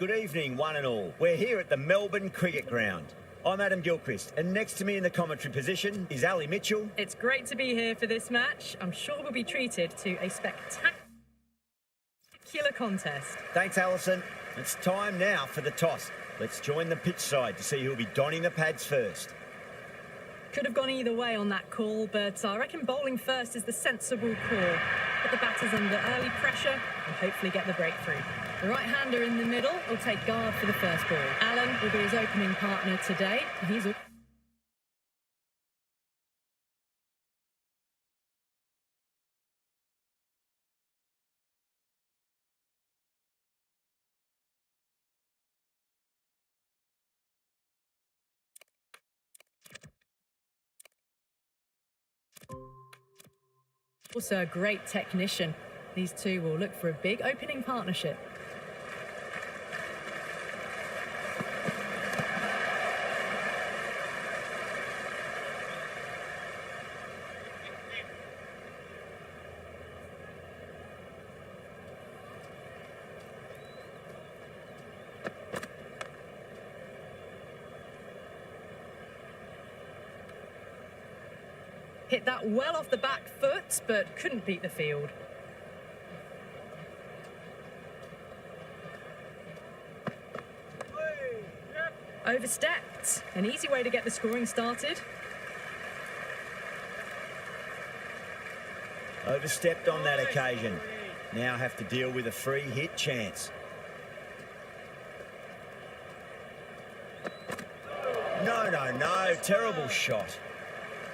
Good evening, one and all. We're here at the Melbourne Cricket Ground. I'm Adam Gilchrist, and next to me in the commentary position is Ali Mitchell. It's great to be here for this match. I'm sure we'll be treated to a spectacular contest. Thanks, Alison. It's time now for the toss. Let's join the pitch side to see who'll be donning the pads first. Could have gone either way on that call, but I reckon bowling first is the sensible call. Put the batters under early pressure and hopefully get the breakthrough. The right-hander in the middle will take guard for the first ball. Alan will be his opening partner today. He's also a great technician. These two will look for a big opening partnership. Hit that well off the back foot, but couldn't beat the field. Overstepped. An easy way to get the scoring started. Overstepped on that occasion. Now have to deal with a free hit chance. No. Terrible shot.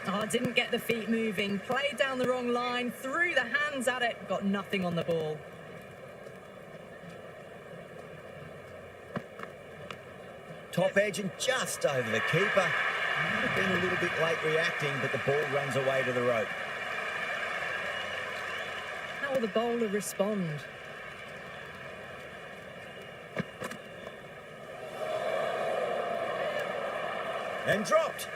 Oh, didn't get the feet moving. Played down the wrong line, threw the hands at it, got nothing on the ball. Top edge and just over the keeper. Might have been a little bit late reacting, but the ball runs away to the rope. How will the bowler respond? And dropped.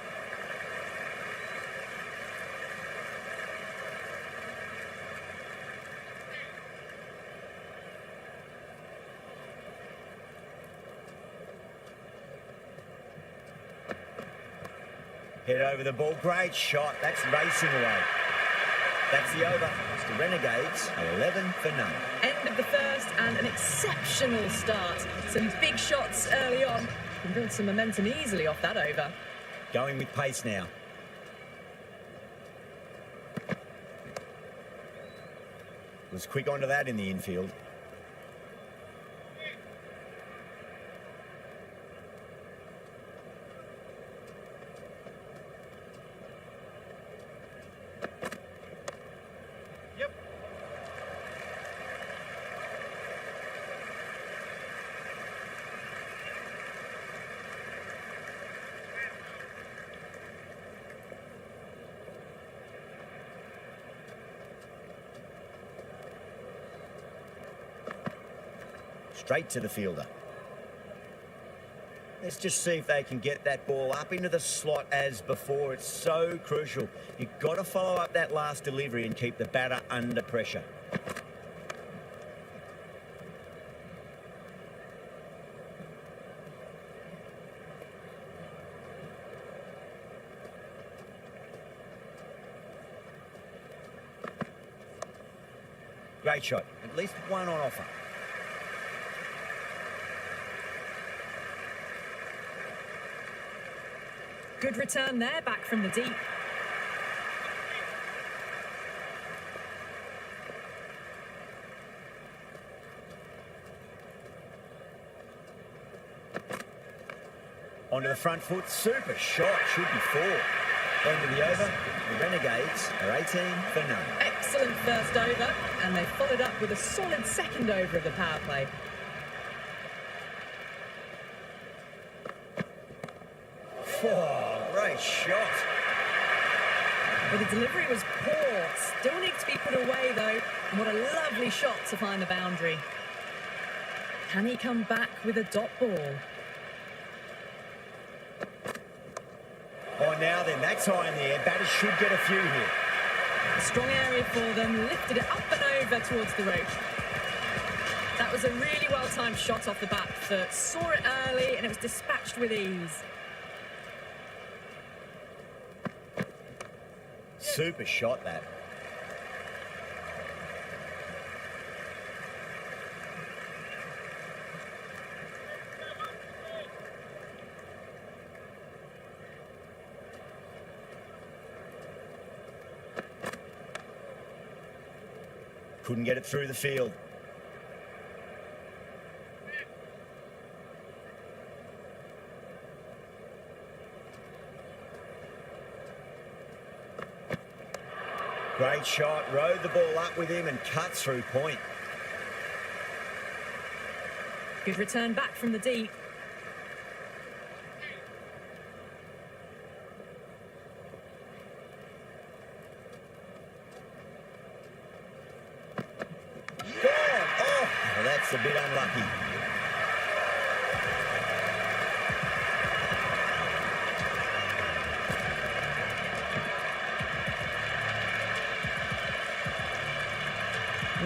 Head over the ball. Great shot. That's racing away. That's the over. It's the Renegades, 11 for none. End of the first and an exceptional start. Some big shots early on. Can build some momentum easily off that over. Going with pace now. Was quick onto that in the infield. Straight to the fielder. Let's just see if they can get that ball up into the slot as before. It's so crucial. You've got to follow up that last delivery and keep the batter under pressure. Great shot. At least one on offer. Good return there, back from the deep. Onto the front foot, super shot, should be 4. End of the over, the Renegades are 18 for none. Excellent first over, and they followed up with a solid second over of the power play. Oh, great shot. But the delivery was poor. Still needs to be put away, though. And what a lovely shot to find the boundary. Can he come back with a dot ball? Oh, now then, that's high in the air. Batters should get a few here. A strong area for them. Lifted it up and over towards the rope. That was a really well-timed shot off the back foot. Saw it early and it was dispatched with ease. Super shot, that. Couldn't get it through the field. Great shot, rode the ball up with him and cut through point. Good return back from the deep. Gone! Oh, well, that's a bit unlucky.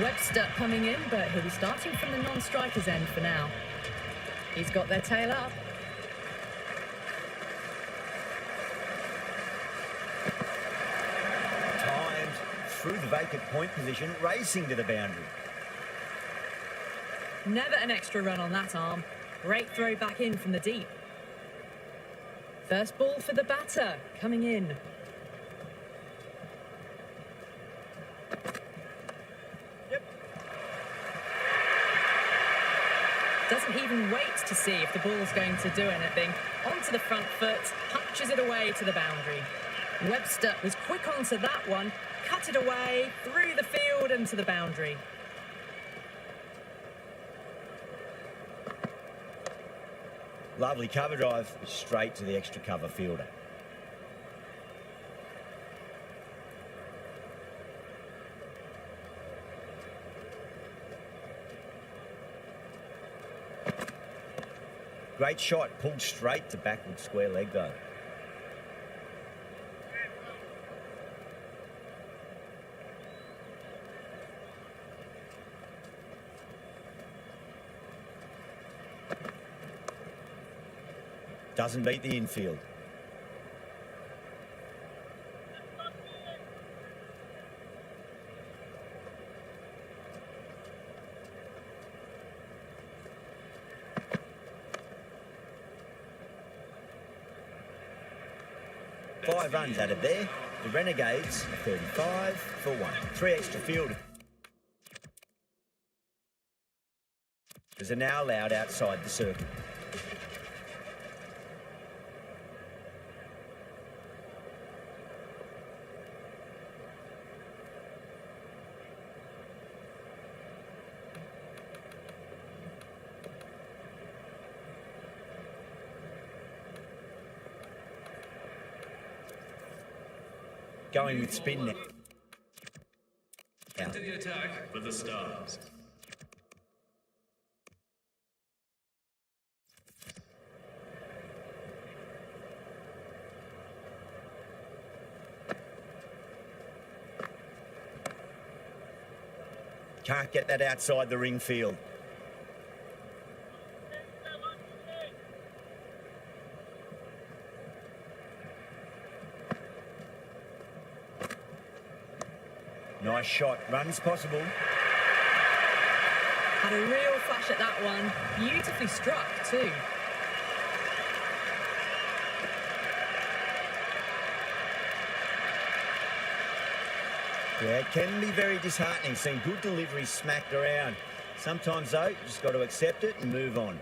Webster coming in, but he'll be starting from the non-striker's end for now. He's got their tail up. Timed through the vacant point position, racing to the boundary. Never an extra run on that arm. Great throw back in from the deep. First ball for the batter, coming in. Doesn't even wait to see if the ball's going to do anything. Onto the front foot, punches it away to the boundary. Webster was quick onto that one, cut it away, through the field and to the boundary. Lovely cover drive, straight to the extra cover fielder. Great shot, pulled straight to backward square leg though. Doesn't beat the infield. Five runs added there. The Renegades are 35 for 1. 3 extra fielders are now allowed outside the circle. Going with spin now. Into the attack for the Stars. Can't get that outside the ring field. Nice shot. Runs possible. Had a real flash at that one. Beautifully struck too. Yeah, it can be very disheartening seeing good deliveries smacked around. Sometimes though, you just got to accept it and move on.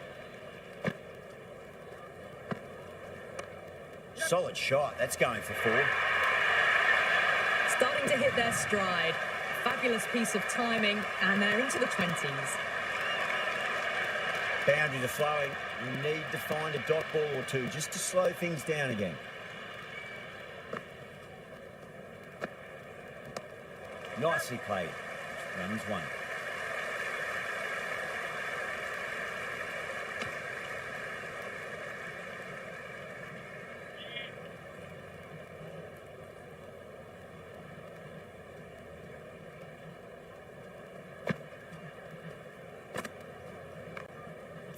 Solid shot. That's going for 4. Starting to hit their stride. Fabulous piece of timing, and they're into the 20s. Boundaries are flowing. You need to find a dot ball or two just to slow things down again. Nicely played. Runs 1.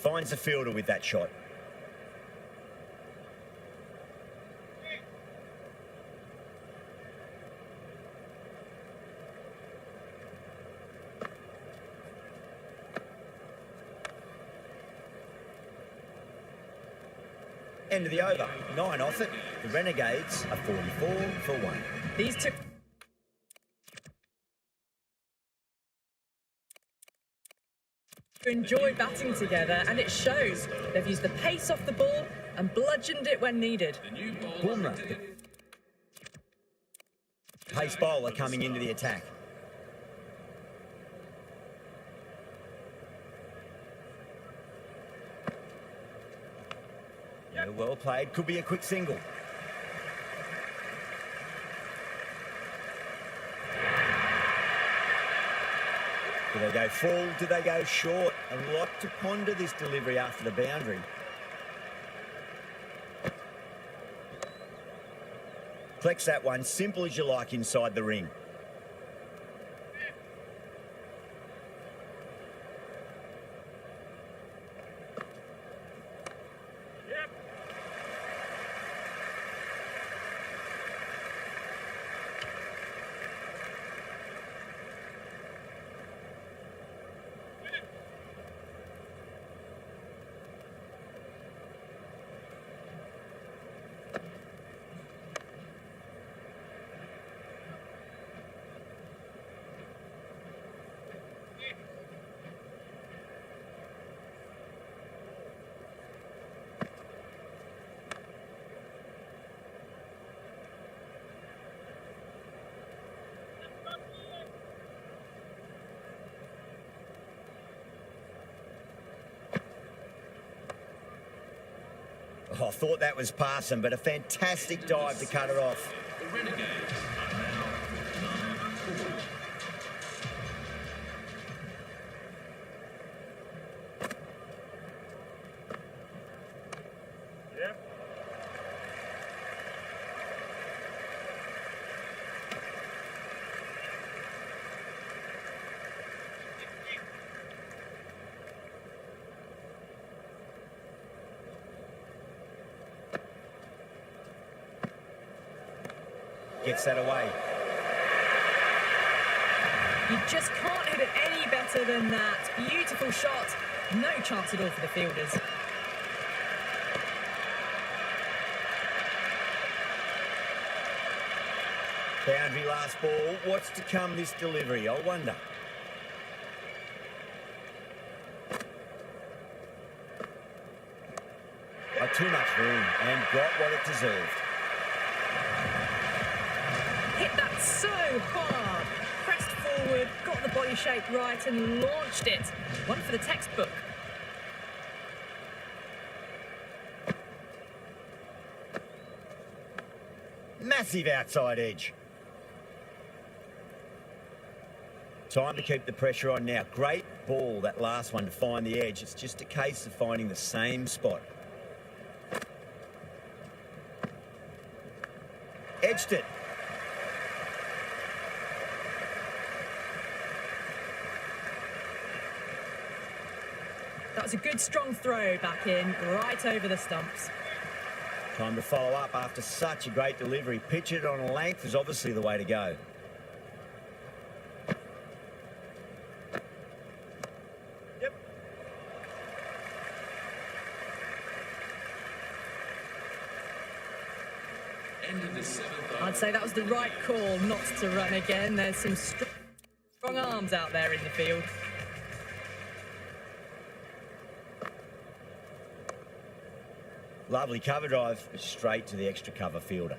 Finds the fielder with that shot. End of the over. 9 off it. The Renegades are 44 for 1. These two enjoy batting together, and it shows. They've used the pace off the ball and bludgeoned it when needed. Boomer, the pace bowler coming into the attack. Yeah, well played. Could be a quick single. Do they go full? Do they go short? A lot to ponder this delivery after the boundary. Flex that one, simple as you like inside the ring. Oh, I thought that was passing, but a fantastic dive to cut her off. The Renegades are now 9 for. Gets that away. You just can't hit it any better than that. Beautiful shot. No chance at all for the fielders. Boundary last ball. What's to come this delivery? I wonder. Too much room and got what it deserved. Hit that so hard. Pressed forward, got the body shape right and launched it. One for the textbook. Massive outside edge. Time to keep the pressure on now. Great ball, that last one, to find the edge. It's just a case of finding the same spot. Edged it. That was a good strong throw back in, right over the stumps. Time to follow up after such a great delivery. Pitch it on a length is obviously the way to go. Yep. End of the 7th. I'd say that was the right call not to run again. There's some strong arms out there in the field. Lovely cover drive, but straight to the extra cover fielder.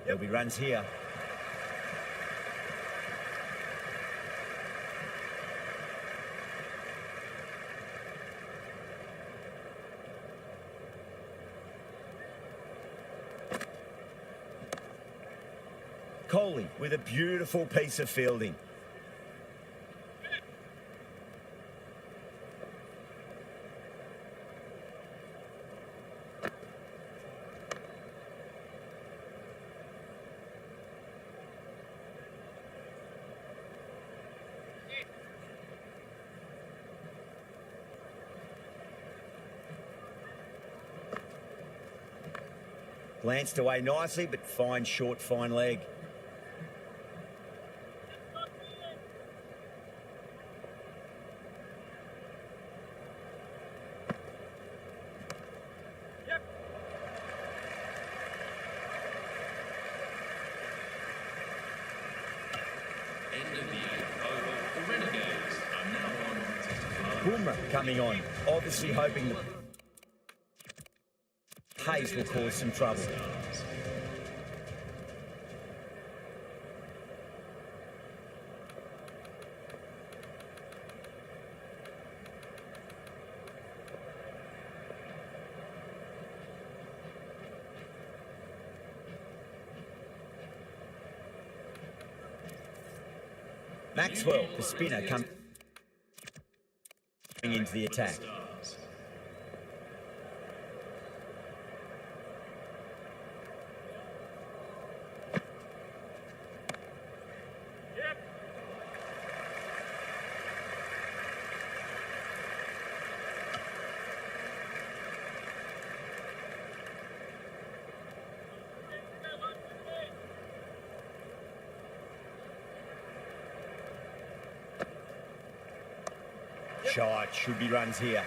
There'll be runs here. Kohli with a beautiful piece of fielding. Glanced away nicely, but fine short, fine leg. End of the 8th over. The Renegades are now on to Boomer coming on, obviously hoping the pace will cause some trouble. Maxwell, the spinner, coming into the attack. Shot, should be runs here.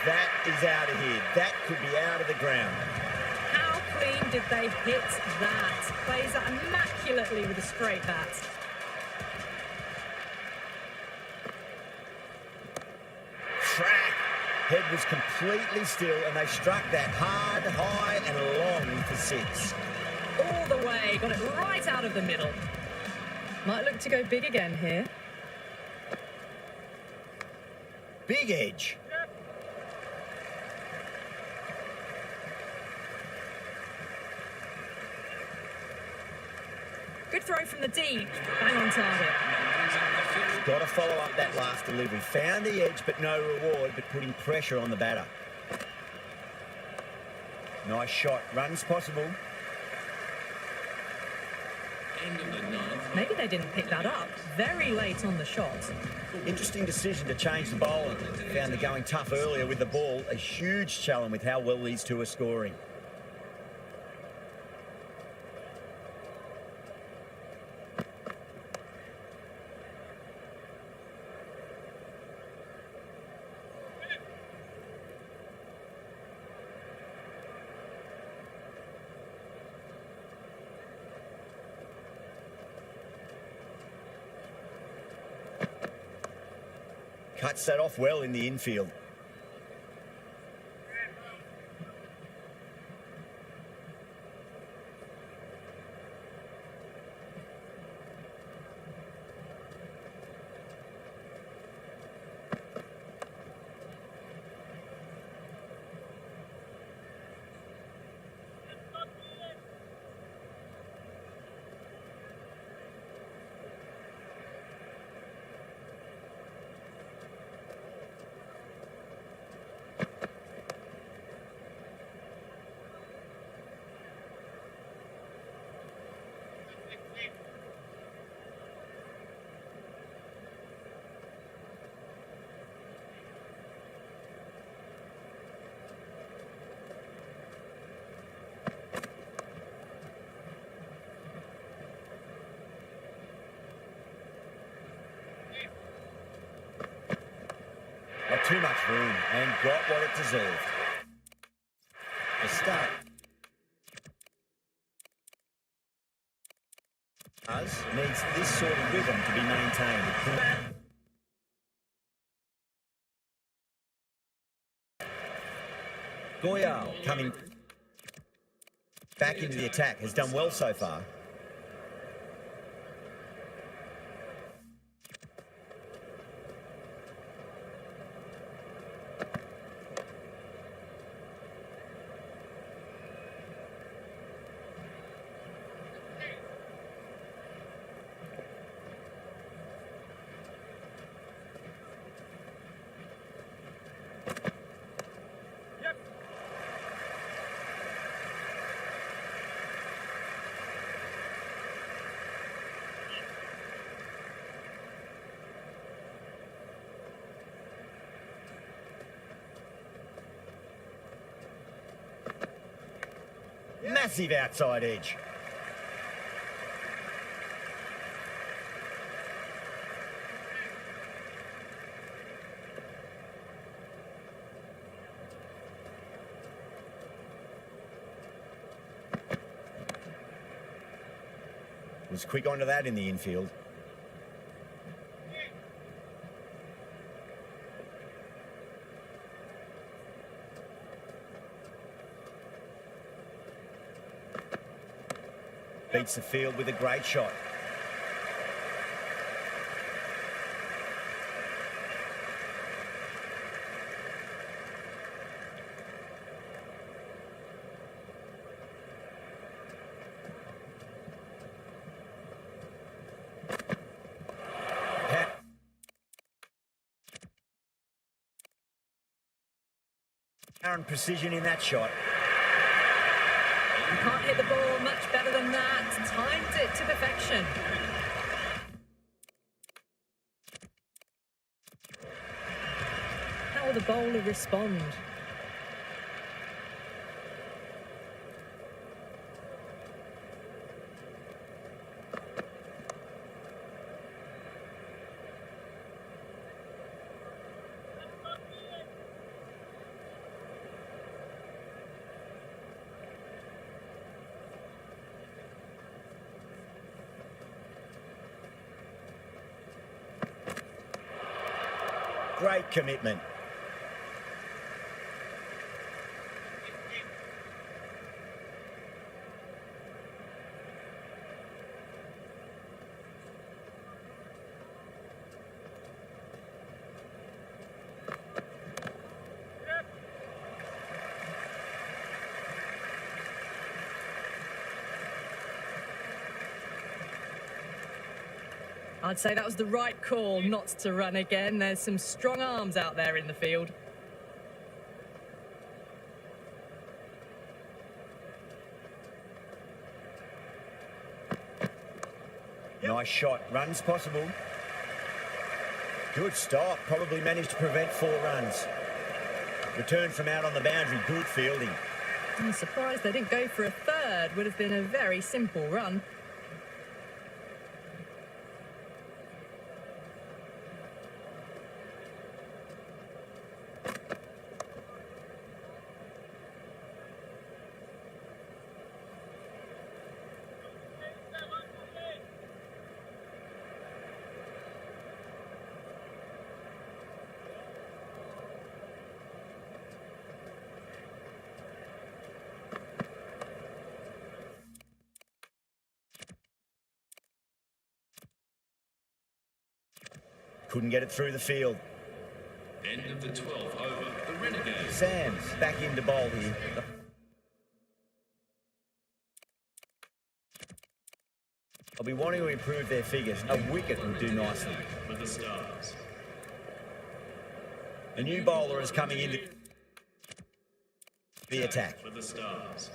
That is out of here. That could be out of the ground. How clean did they hit that? Plays that immaculately with a straight bat. Track. Head was completely still, and they struck that hard, high, and long for 6. All the way, got it right out of the middle. Might look to go big again here. Big edge. Good throw from the deep. Bang on target. Got to follow up that last delivery. Found the edge, but no reward, but putting pressure on the batter. Nice shot. Runs possible. end of the 9th. Maybe they didn't pick that up. Very late on the shot. Interesting decision to change the bowling. Found the going tough earlier with the ball. A huge challenge with how well these two are scoring. Cuts that off well in the infield. Not too much room and got what it deserved. The start. Needs this sort of rhythm to be maintained. Goyal coming back into the attack has done well so far. Massive outside edge. Was quick onto that in the infield. Beats the field with a great shot. And precision in that shot. You can't hit the ball much better than that. Timed it to perfection. How will the bowler respond? Great commitment. I'd say that was the right call not to run again. There's some strong arms out there in the field. Nice shot. Runs possible. Good stop. Probably managed to prevent 4 runs. Return from out on the boundary. Good fielding. I'm surprised they didn't go for a third. Would have been a very simple run. Couldn't get it through the field. End of the 12th over. The Renegades. Sam's back into bowl here. I'll be wanting to improve their figures. A wicket would do nicely. For the Stars. A new bowler is coming into the attack. For the Stars.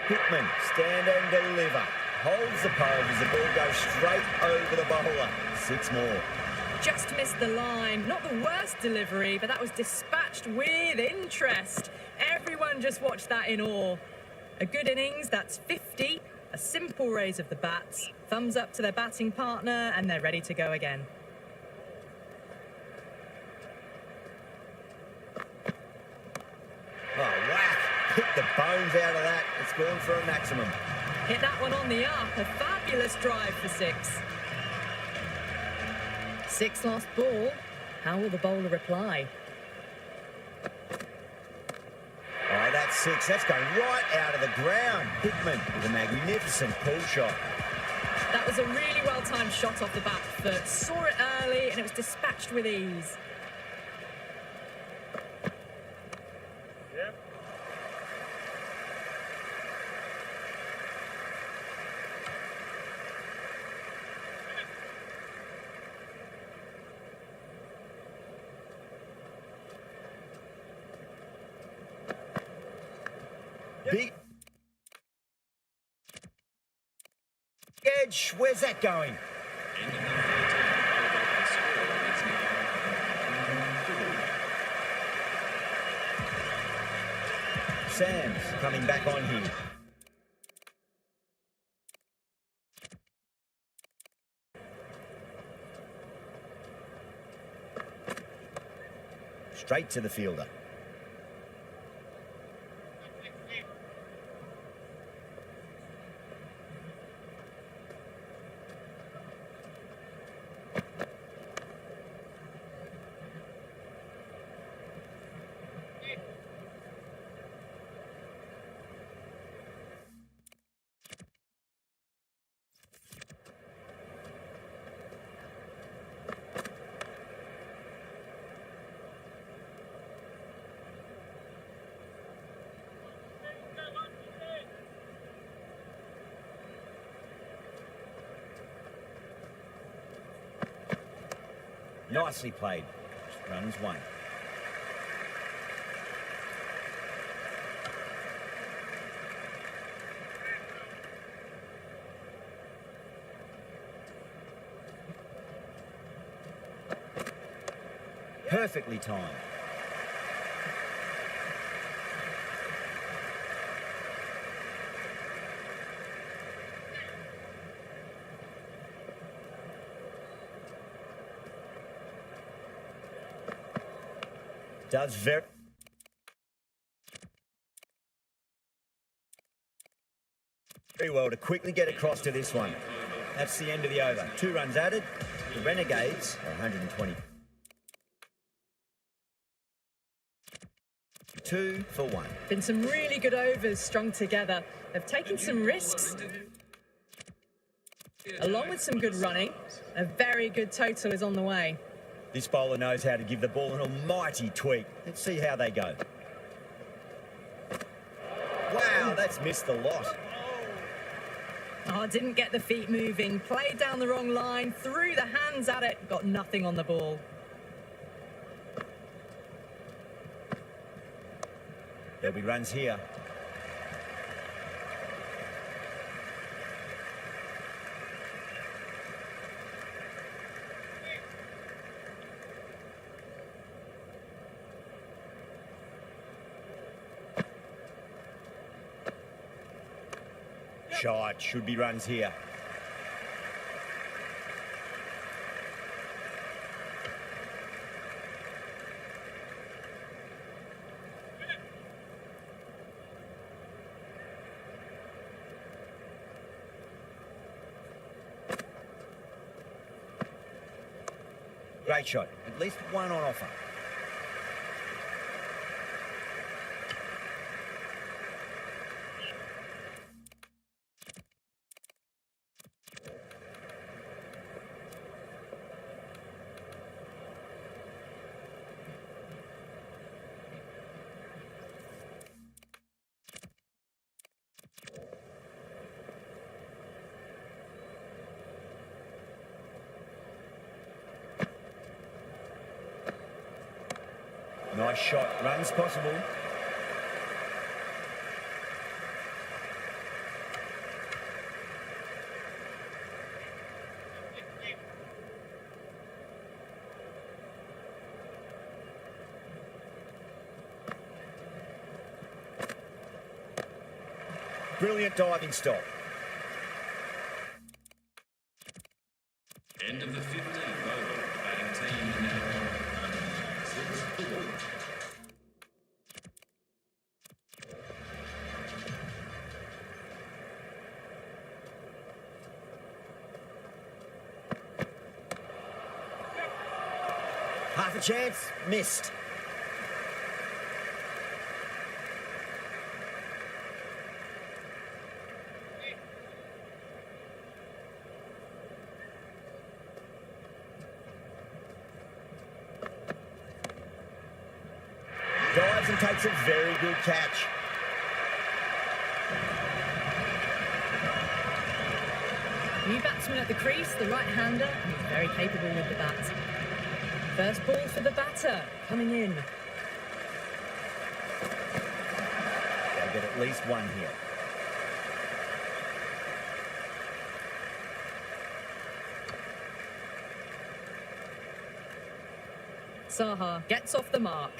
Hickman, stand and deliver. Holds the pole as the ball goes straight over the bowler. 6 more. Just missed the line. Not the worst delivery, but that was dispatched with interest. Everyone just watched that in awe. A good innings, that's 50. A simple raise of the bats. Thumbs up to their batting partner, and they're ready to go again. Oh, whack. Hit the bones out of that. It's gone for a maximum. Hit that one on the up. A fabulous drive for 6. 6 last ball. How will the bowler reply? Oh, that's 6. That's going right out of the ground. Hickman with a magnificent pull shot. That was a really well-timed shot off the back foot. Saw it early, and it was dispatched with ease. Big edge. Where's that going? Sam's coming back on here. Straight to the fielder. Nicely played. Runs one. Perfectly timed. Does very well to quickly get across to this one. That's the end of the over. 2 runs added. The Renegades are 120. 2 for 1. Been some really good overs strung together. They've taken some risks, along with some good running. A very good total is on the way. This bowler knows how to give the ball an almighty tweak. Let's see how they go. Wow, that's missed the lot. Oh, didn't get the feet moving. Played down the wrong line. Threw the hands at it. Got nothing on the ball. There'll be runs here. Shot, should be runs here. Great shot, at least one on offer. Nice shot, runs possible. Brilliant diving stop. End of the 15th over. Batting team now on 6 for 1. Half a chance, missed. Dives and takes a very good catch. New batsman at the crease, the right-hander, and he's very capable with the bat. First ball for the batter, coming in. They'll get at least one here. Saha gets off the mark.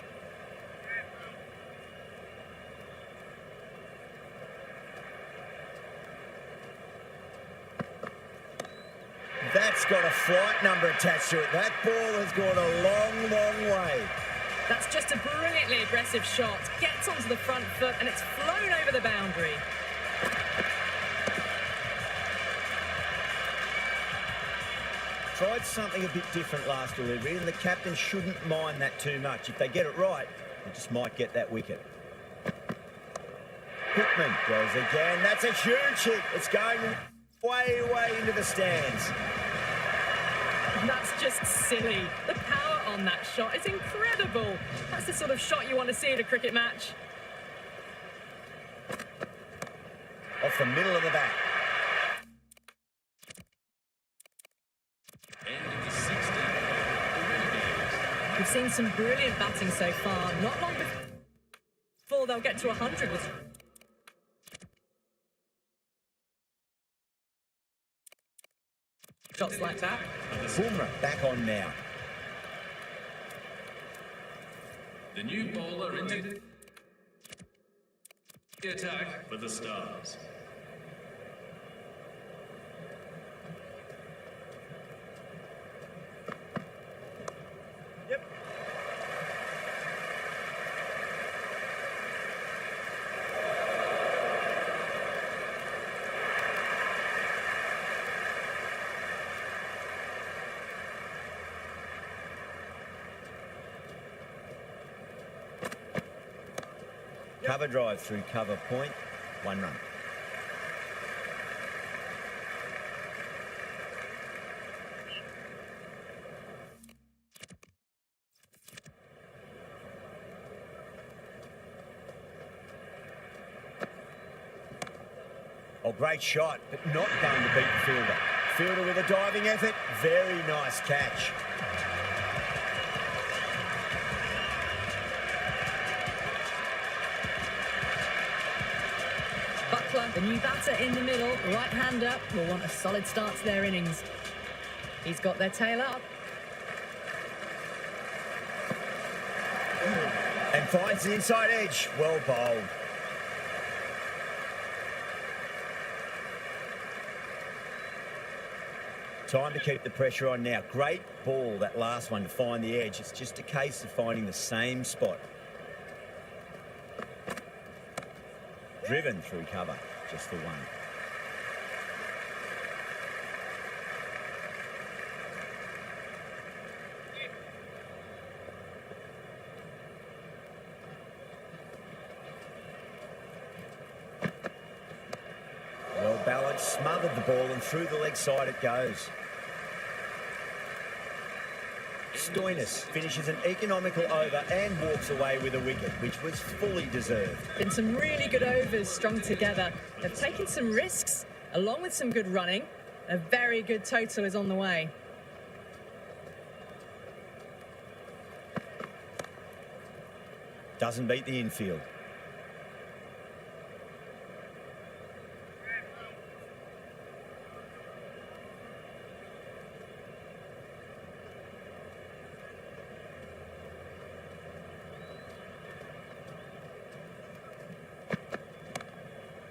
That's got a flight number attached to it. That ball has gone a long, long way. That's just a brilliantly aggressive shot. Gets onto the front foot and it's flown over the boundary. Tried something a bit different last delivery, and the captain shouldn't mind that too much. If they get it right, they just might get that wicket. Hickman goes again. That's a huge hit. It's going way, way into the stands. That's just silly. The power on that shot is incredible. That's the sort of shot you want to see at a cricket match. Off the middle of the bat. End of the 16th over. The Renegades. We've seen some brilliant batting so far. Not long before they'll get to 100 with shots like that. Bumrah back on now. The new bowler into the attack for the Stars. Yep. Cover drive through cover point, 1 run. Oh, great shot, but not going to beat the fielder. Fielder with a diving effort, very nice catch. The new batter in the middle, right-hander, will want a solid start to their innings. He's got their tail up. And finds the inside edge. Well bowled. Time to keep the pressure on now. Great ball, that last one, to find the edge. It's just a case of finding the same spot. Driven through cover, just the one. Well balanced, smothered the ball, and through the leg side it goes. Stoinis finishes an economical over and walks away with a wicket, which was fully deserved. Been some really good overs strung together. They've taken some risks, along with some good running. A very good total is on the way. Doesn't beat the infield.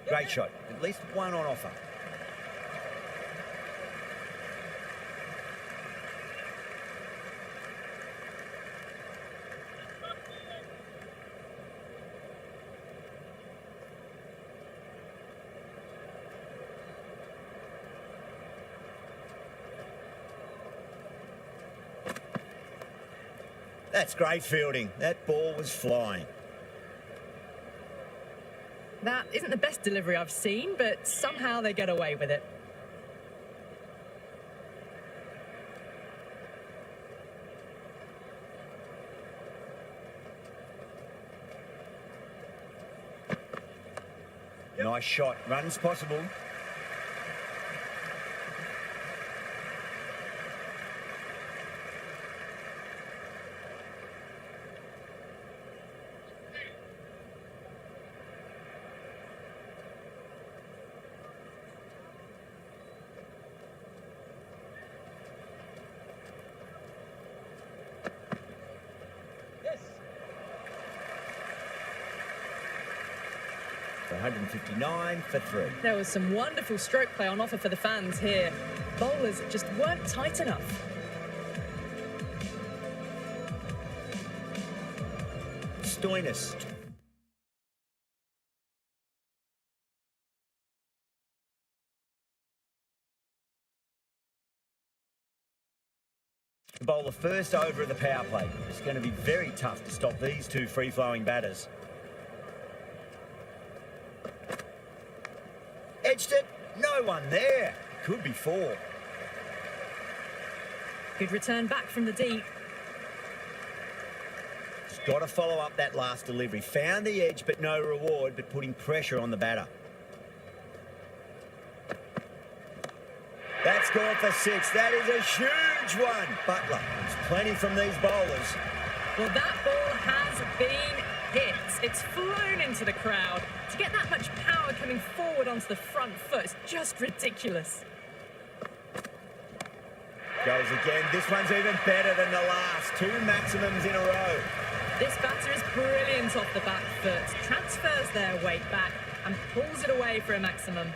Great shot. At least one on offer. That's great fielding. That ball was flying. That isn't the best delivery I've seen, but somehow they get away with it. Nice shot. Runs possible. 159 for 3. There was some wonderful stroke play on offer for the fans here. Bowlers just weren't tight enough. Stoinis. To bowl the first over of the power play. It's going to be very tough to stop these two free-flowing batters. Edged it. No one there. Could be 4. Good return back from the deep. He's got to follow up that last delivery. Found the edge, but no reward, but putting pressure on the batter. That's gone for 6. That is a huge one. Butler, there's plenty from these bowlers. Well, that ball has been hit. It's flown into the crowd. To get that much power coming forward onto the front foot is just ridiculous. Goes again. This one's even better than the last. 2 maximums in a row. This batter is brilliant off the back foot. Transfers their weight back and pulls it away for a maximum.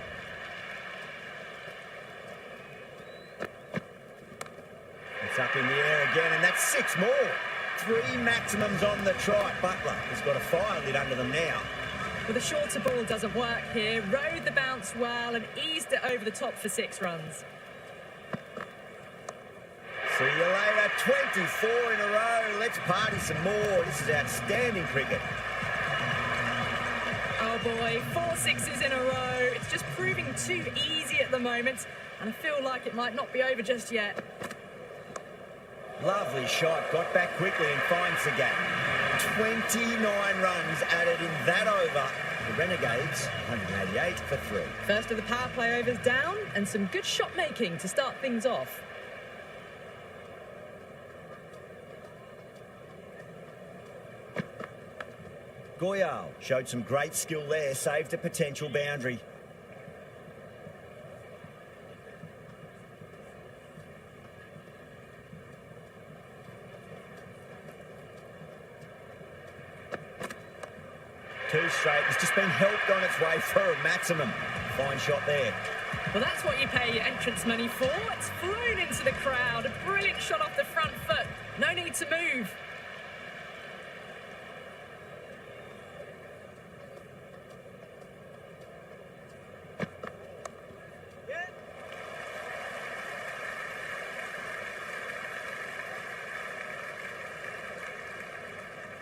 It's up in the air again, and that's 6 more. 3 maximums on the trot. Butler has got a fire lit under them now. Well, the shorter ball doesn't work here. Rode the bounce well and eased it over the top for 6 runs. See you later. 24 in a row. Let's party some more. This is outstanding cricket. Oh boy, 4 sixes in a row. It's just proving too easy at the moment, and I feel like it might not be over just yet. Lovely shot. Got back quickly and finds the gap. 29 runs added in that over. The Renegades, 188 for 3. First of the power play overs down, and some good shot making to start things off. Goyal showed some great skill there, saved a potential boundary. Two straight. It's just been helped on its way for a maximum. Fine shot there. Well, that's what you pay your entrance money for. It's flown into the crowd. A brilliant shot off the front foot. No need to move.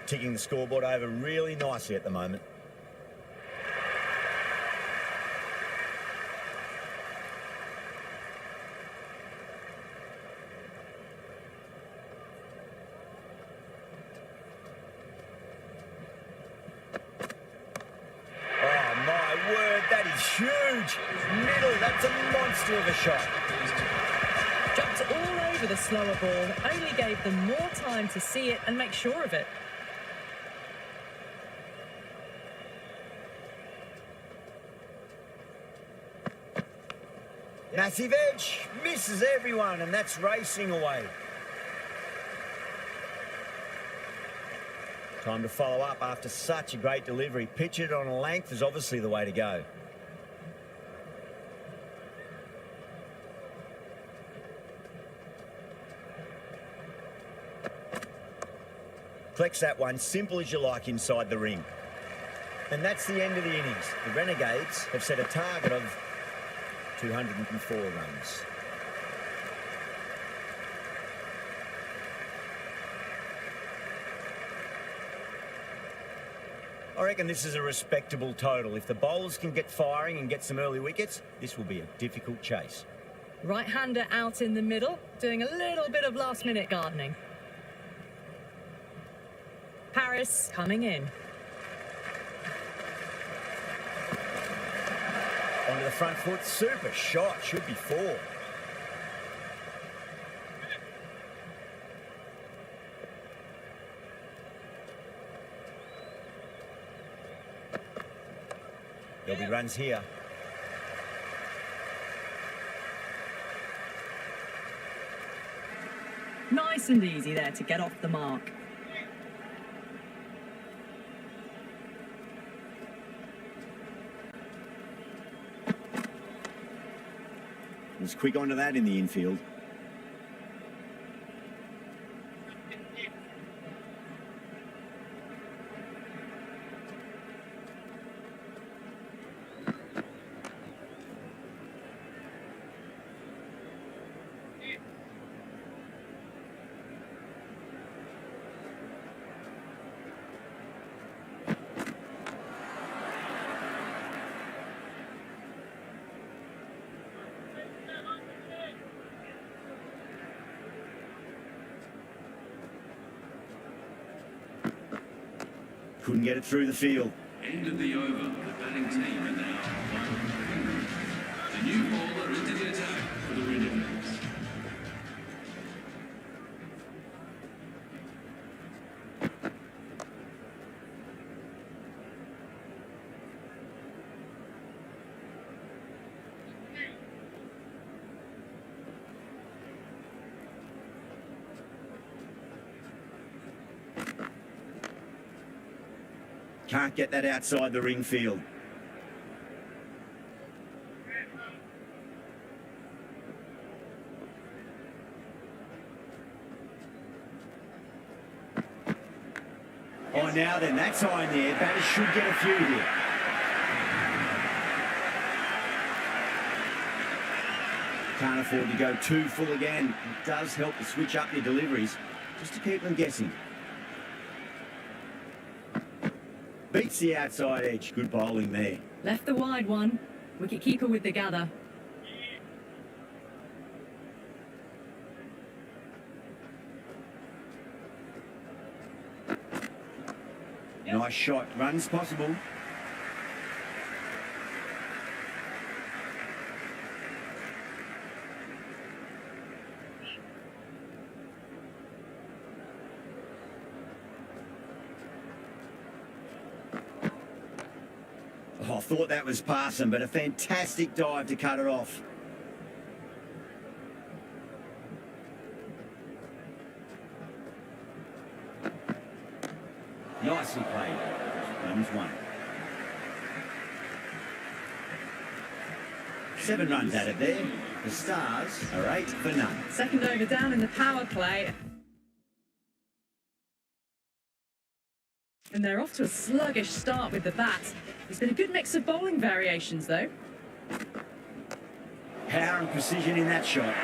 Ticking the scoreboard over really nicely at the moment. Oh my word, that is huge. Middle, that's a monster of a shot. Jumped all over the slower ball. Only gave them more time to see it and make sure of it. Massive edge, misses everyone, and that's racing away. Time to follow up after such a great delivery. Pitch it on a length is obviously the way to go. Collects that one, simple as you like inside the ring. And that's the end of the innings. The Renegades have set a target of 204 runs. I reckon this is a respectable total. If the bowlers can get firing and get some early wickets, this will be a difficult chase. Right-hander out in the middle, doing a little bit of last-minute gardening. Harris coming in. Onto the front foot, super shot, should be 4. There'll be runs here. Nice and easy there to get off the mark. He's quick onto that in the infield. Couldn't get it through the field. End of the over. The batting team are now on. The new bowler into the attack for the Renegades. Can't get that outside the ring field. Oh, now then, that's high in the air. Batters should get a few here. Can't afford to go too full again. It does help to switch up your deliveries, just to keep them guessing. Beats the outside edge. Good bowling there. Left the wide one. Wicket keeper with the gather. Nice shot. Runs possible. Oh, I thought that was passing, but a fantastic dive to cut it off. Nicely played. Runs one. 7 runs at it there. The Stars are 8 for none. Second over down in the power play. And they're off to a sluggish start with the bat. There's been a good mix of bowling variations, though. Power and precision in that shot.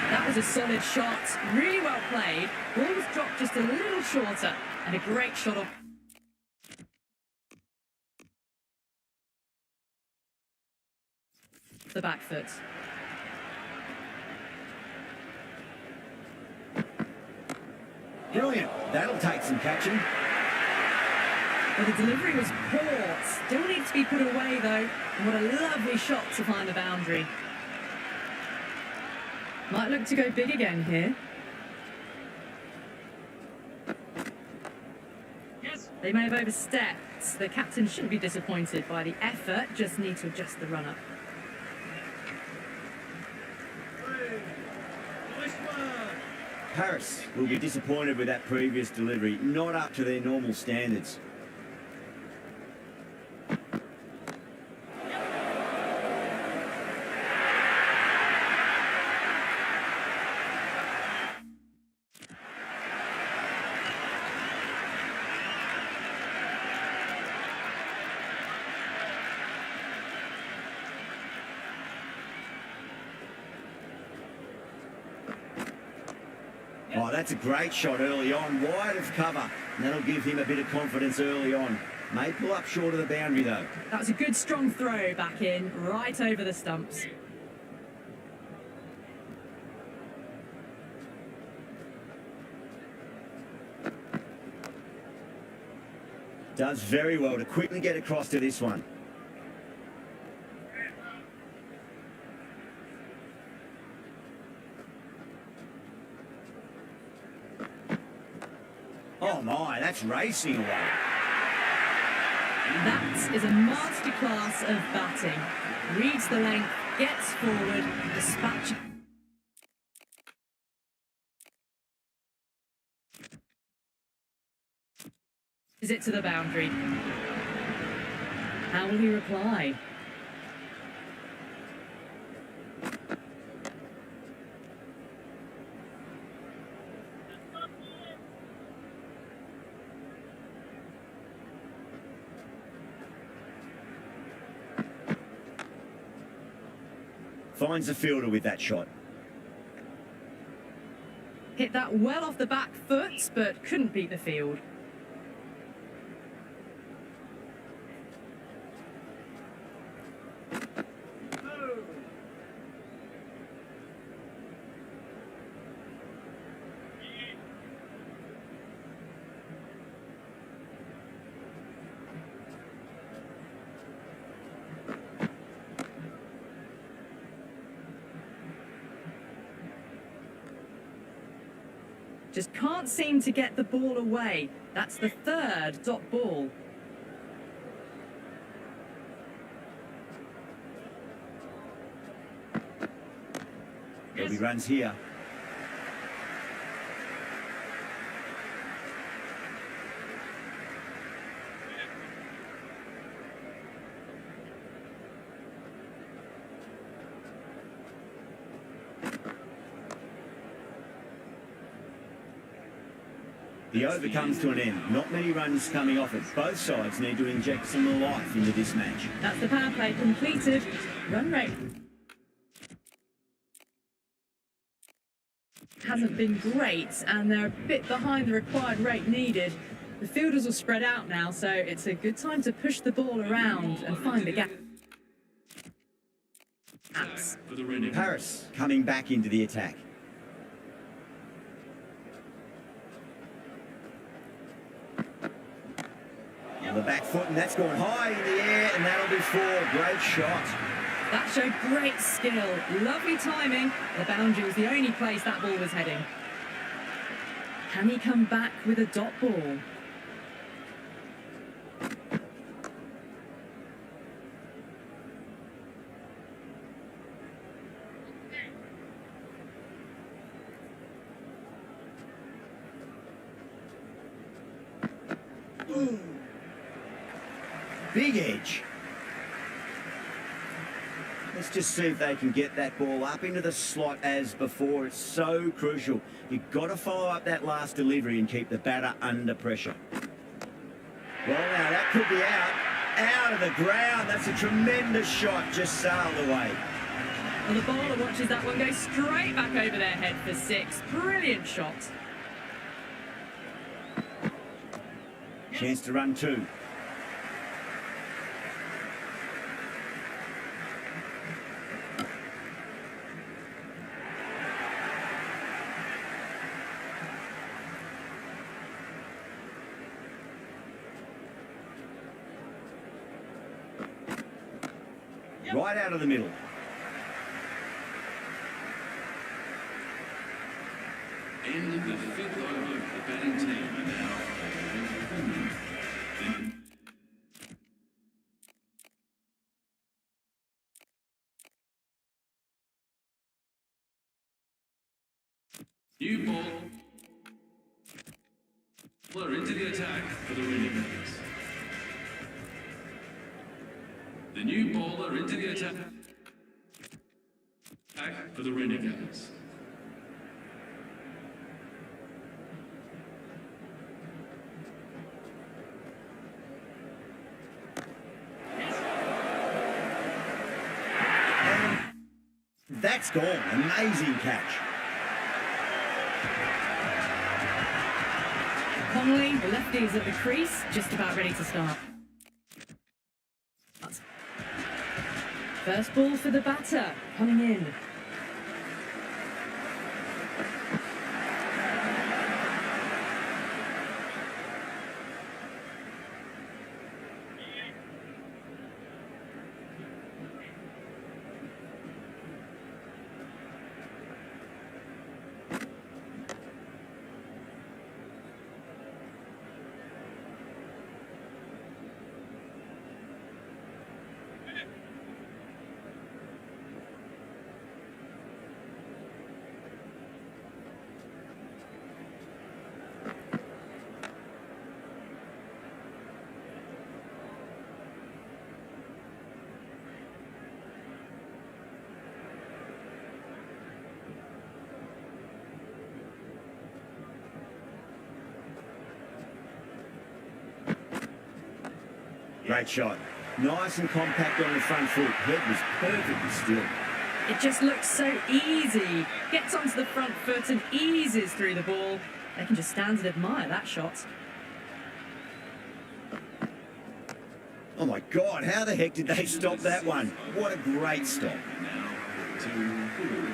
That was a solid shot. Really well played. Ball was dropped just a little shorter. And a great shot off. The back foot. Brilliant. That'll take some catching. Well, the delivery was poor. Still needs to be put away, though. And what a lovely shot to find the boundary. Might look to go big again here. Yes. They may have overstepped. The captain shouldn't be disappointed by the effort. Just need to adjust the run-up. Paris will be disappointed with that previous delivery. Not up to their normal standards. Oh, that's a great shot early on, wide of cover. And that'll give him a bit of confidence early on. May pull up short of the boundary, though. That was a good, strong throw back in, right over the stumps. Does very well to quickly get across to this one. Oh my, that's racing away. That is a masterclass of batting. Reads the length, gets forward, dispatch. Is it to the boundary? How will he reply? Finds the fielder with that shot. Hit that well off the back foot, but couldn't beat the field. Just can't seem to get the ball away. That's the third dot ball. There'll be runs here. The over comes to an end. Not many runs coming off it. Both sides need to inject some life into this match. That's the power play completed. Run rate hasn't been great, and they're a bit behind the required rate needed. The fielders will spread out now, so it's a good time to push the ball around and find the gap. For the Renegades. Paris coming back into the attack. On the back foot, and that's gone high in the air, and that'll be four. Great shot. That showed great skill, lovely timing. The boundary was the only place that ball was heading. Can he come back with a dot ball? Big edge. Let's just see if they can get that ball up into the slot as before. It's so crucial. You've got to follow up that last delivery and keep the batter under pressure. Well, now that could be out of the ground. That's a tremendous shot, just sailed away. Well, the bowler watches that one go straight back over their head for six. Brilliant shot. Chance to run two. Right out of the middle. End of the fifth over. The batting team are now performing. New ball. We're into the attack for the Renegades. The new bowler into the attack for the Renegades. That's gone. Amazing catch. Kohli, the lefties at the crease, just about ready to start. First ball for the batter, coming in. Great shot. Nice and compact on the front foot. Head was perfectly still. It just looks so easy. Gets onto the front foot and eases through the ball. They can just stand and admire that shot. Oh my God, how the heck did they stop that one? What a great stop. Now to Kohli.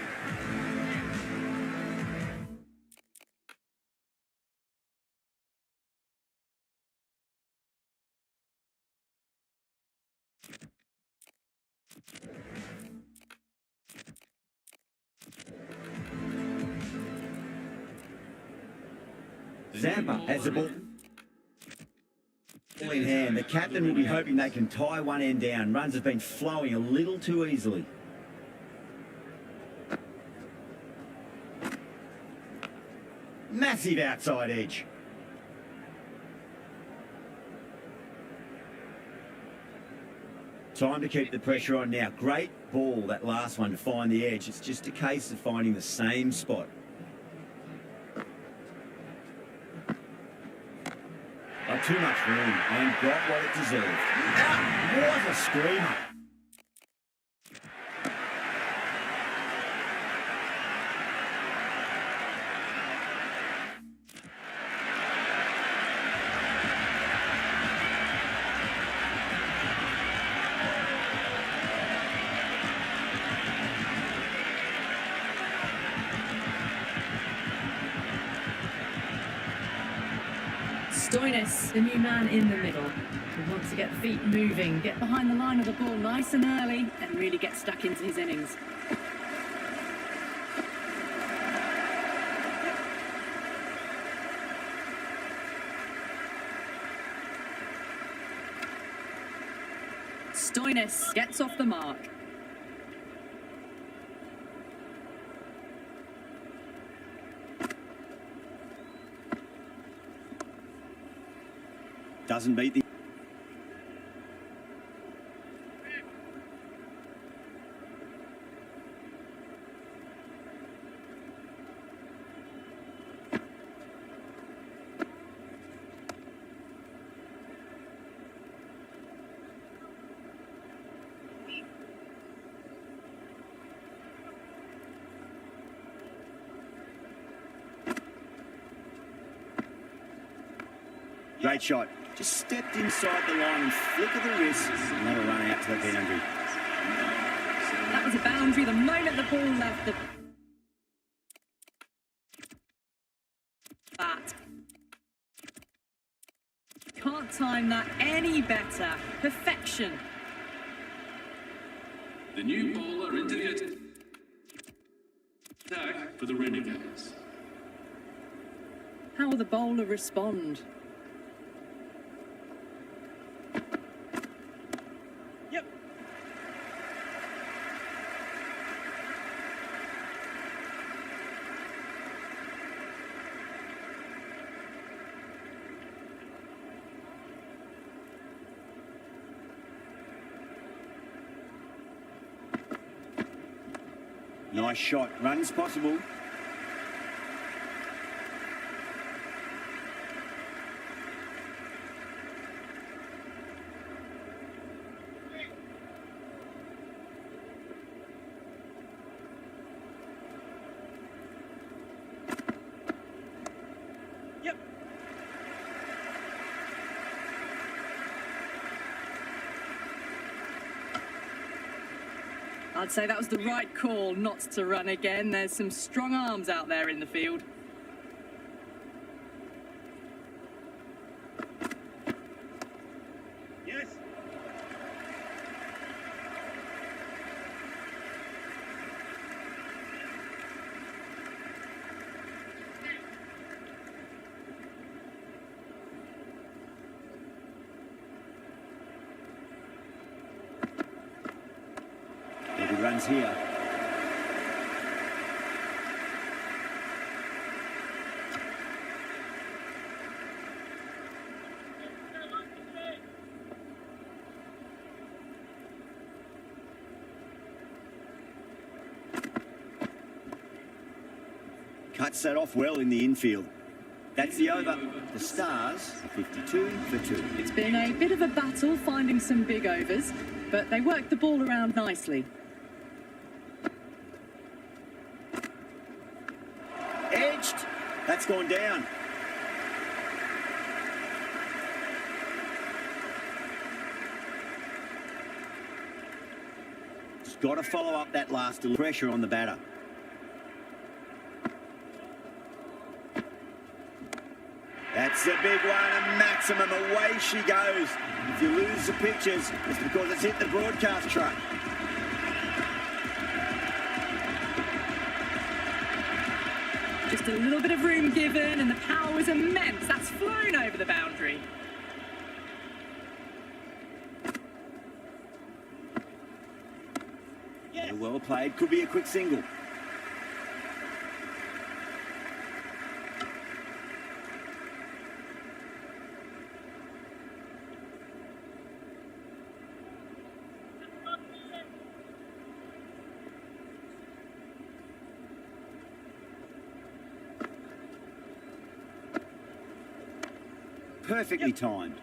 Zampa has the ball in hand. The captain will be hoping they can tie one end down. Runs have been flowing a little too easily. Massive outside edge. Time to keep the pressure on now. Great ball, that last one, to find the edge. It's just a case of finding the same spot. Oh, too much room and got what it deserved. What a screamer. Stoinis, the new man in the middle, who wants to get feet moving, get behind the line of the ball nice and early, and really get stuck into his innings. Stoinis gets off the mark. Doesn't beat the... Great shot. Just stepped inside the line and flick of the wrist, and that'll run out to the boundary. That was a boundary the moment the ball left the bat. Can't time that any better. Perfection. The new bowler into the attack for the Renegades. How will the bowler respond? Nice shot. Runs possible. I'd say that was the right call not to run again. There's some strong arms out there in the field. Yes. He runs here. Cuts that off well in the infield. That's the over. The Stars are 52 for 2. It's been a bit of a battle finding some big overs, but they worked the ball around nicely. That's gone down. Just got to follow up that last little pressure on the batter. That's a big one, a maximum. Away she goes. If you lose the pictures, it's because it's hit the broadcast truck. Just a little bit of room given, and the power was immense. That's flown over the boundary. Yeah. Well played. Could be a quick single. Perfectly timed.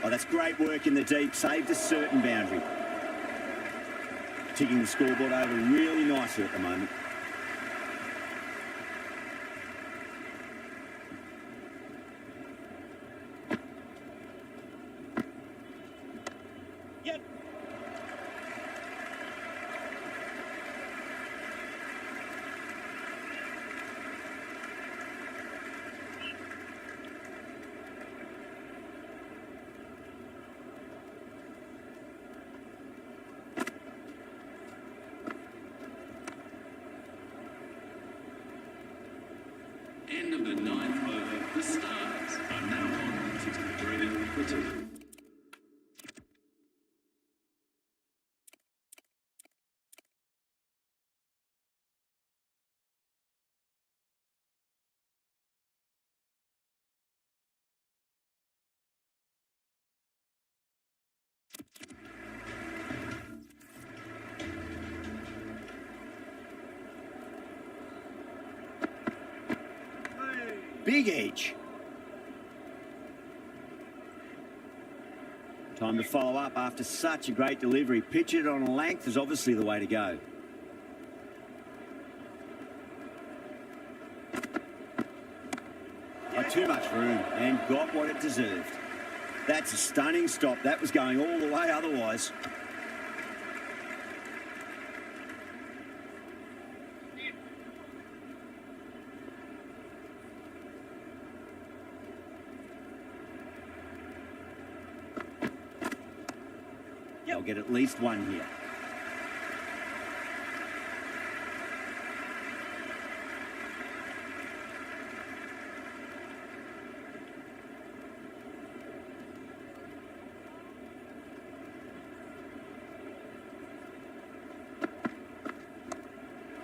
Oh, that's great work in the deep. Saved a certain boundary. Ticking the scoreboard over really nicely at the moment. Yep. End of the ninth over. The Stars are now on to the dreaded critic. Big edge. Time to follow up after such a great delivery. Pitch it on a length is obviously the way to go. Not too much room and got what it deserved. That's a stunning stop. That was going all the way otherwise. They'll get at least one here.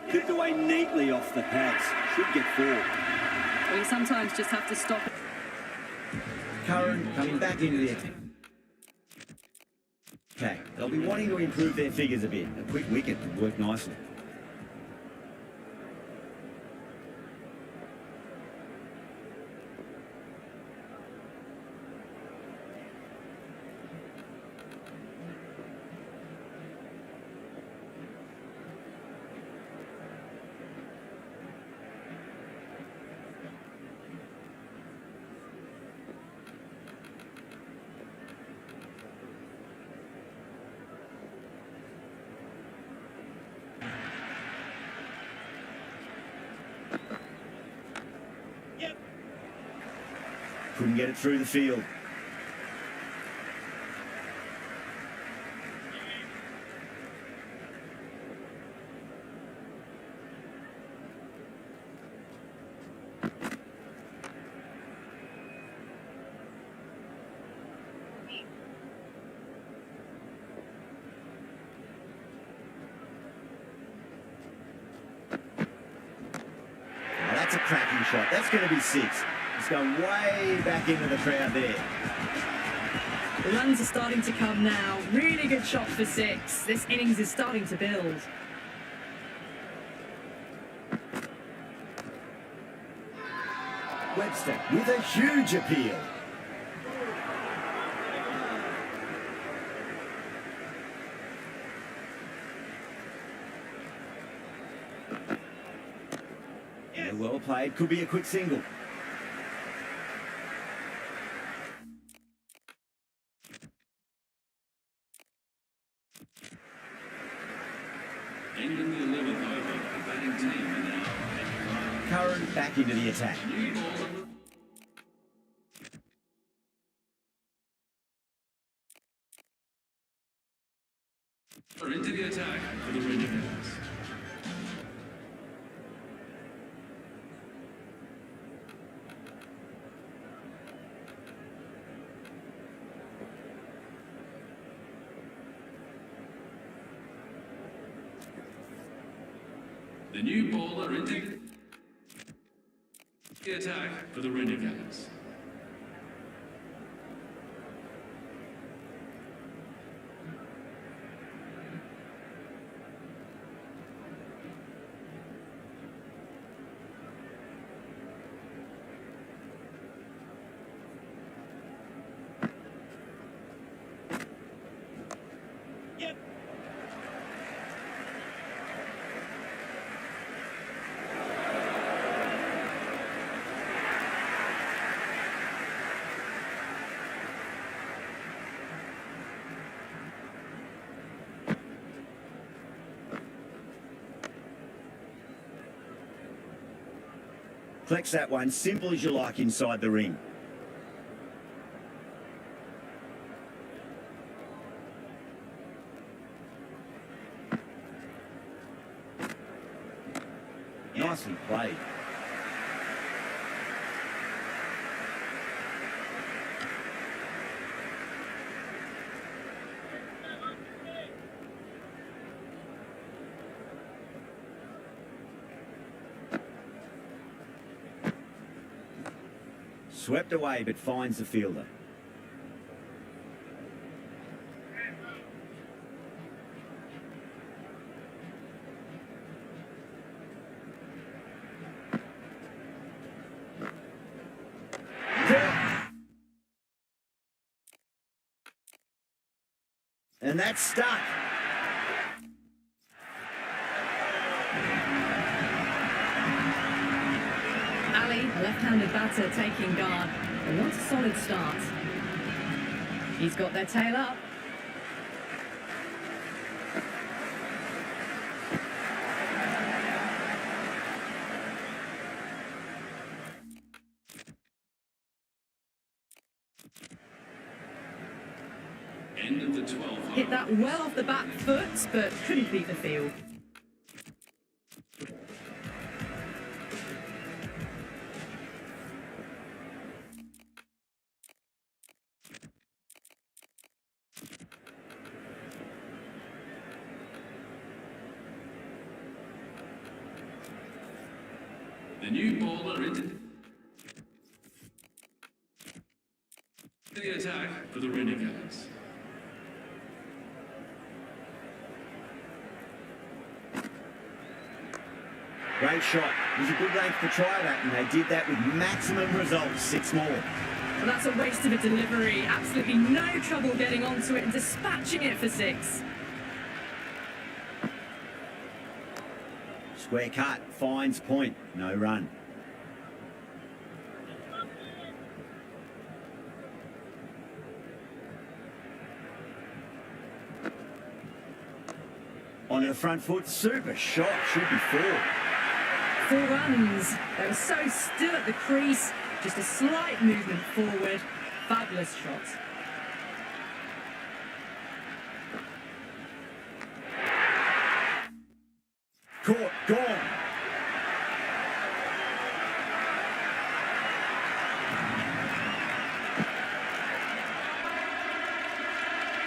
Kicked away neatly off the pads. Should get four. Well, you sometimes just have to stop it. Curran coming back into the attack. Okay, they'll be wanting to improve their figures a bit. A quick wicket would work nicely. Couldn't get it through the field. Oh, that's a cracking shot. That's going to be six. It's going way back into the crowd there. The runs are starting to come now. Really good shot for six. This innings is starting to build. Webster with a huge appeal. Yeah, well played. Could be a quick single. End of the 11th over. The batting team are now at Curran back into the attack. new ball. Are into the attack for the Renegades. The new bowler into the attack for the Renegades. Flex that one, simple as you like inside the ring. Nicely played. Swept away, but finds the fielder. And that's stuck. Ali, a left-handed batter taking guard. They want a solid start. He's got their tail up. End of the 12th. Hit that well off the back foot, but couldn't beat the field. The new bowler into the attack for the Renegades. Great shot. It was a good length to try that, and they did that with maximum results. 6 more. Well, that's a waste of a delivery. Absolutely no trouble getting onto it and dispatching it for 6. Square cut, finds point, no run. Onto the front foot, super shot, should be 4. 4 runs. They were so still at the crease. Just a slight movement forward. Fabulous shot. Caught, gone.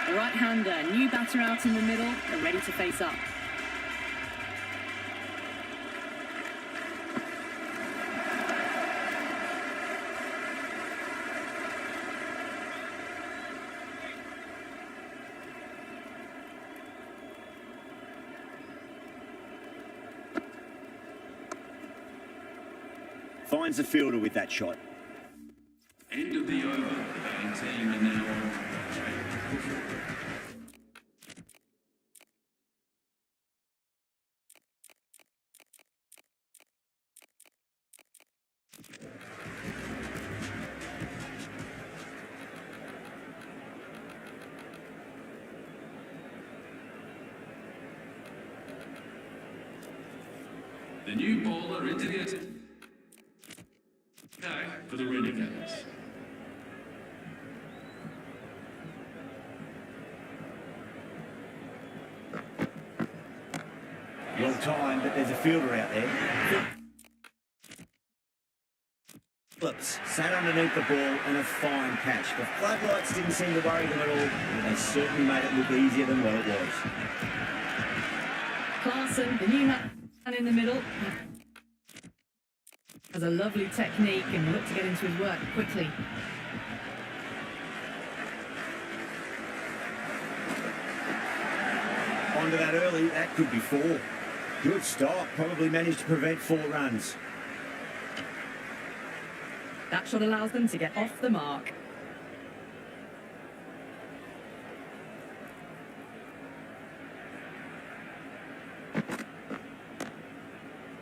The right-hander, new batter out in the middle, and ready to face up. Finds the fielder with that shot. End of the over. The batting team are now The new bowler into the attack for the Renegades. Well timed, but there's a fielder out there. Phillips sat underneath the ball and a fine catch. The floodlights didn't seem to worry them at all, but they certainly made it look easier than what it was. Clarkson, the new man in the middle, has a lovely technique and looked to get into his work quickly. Onto that early, that could be 4. Good stop, probably managed to prevent 4 runs. That shot allows them to get off the mark.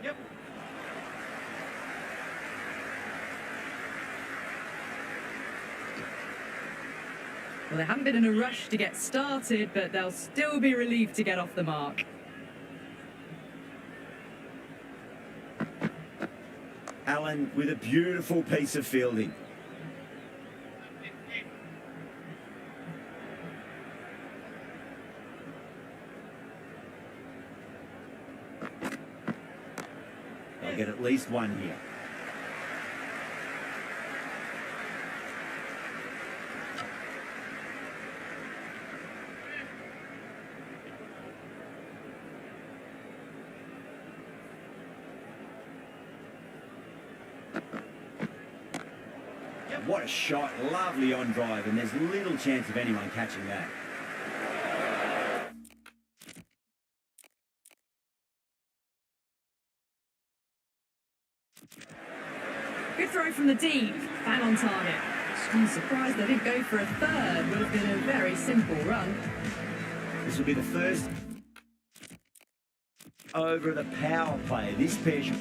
Yep. Well, they haven't been in a rush to get started, but they'll still be relieved to get off the mark. Allen with a beautiful piece of fielding. They'll get at least 1 here. What a shot, lovely on drive, and there's little chance of anyone catching that. Good throw from the deep, bang on target. I'm surprised they didn't go for a third, would have been a very simple run. This will be the first over the power play. This pair should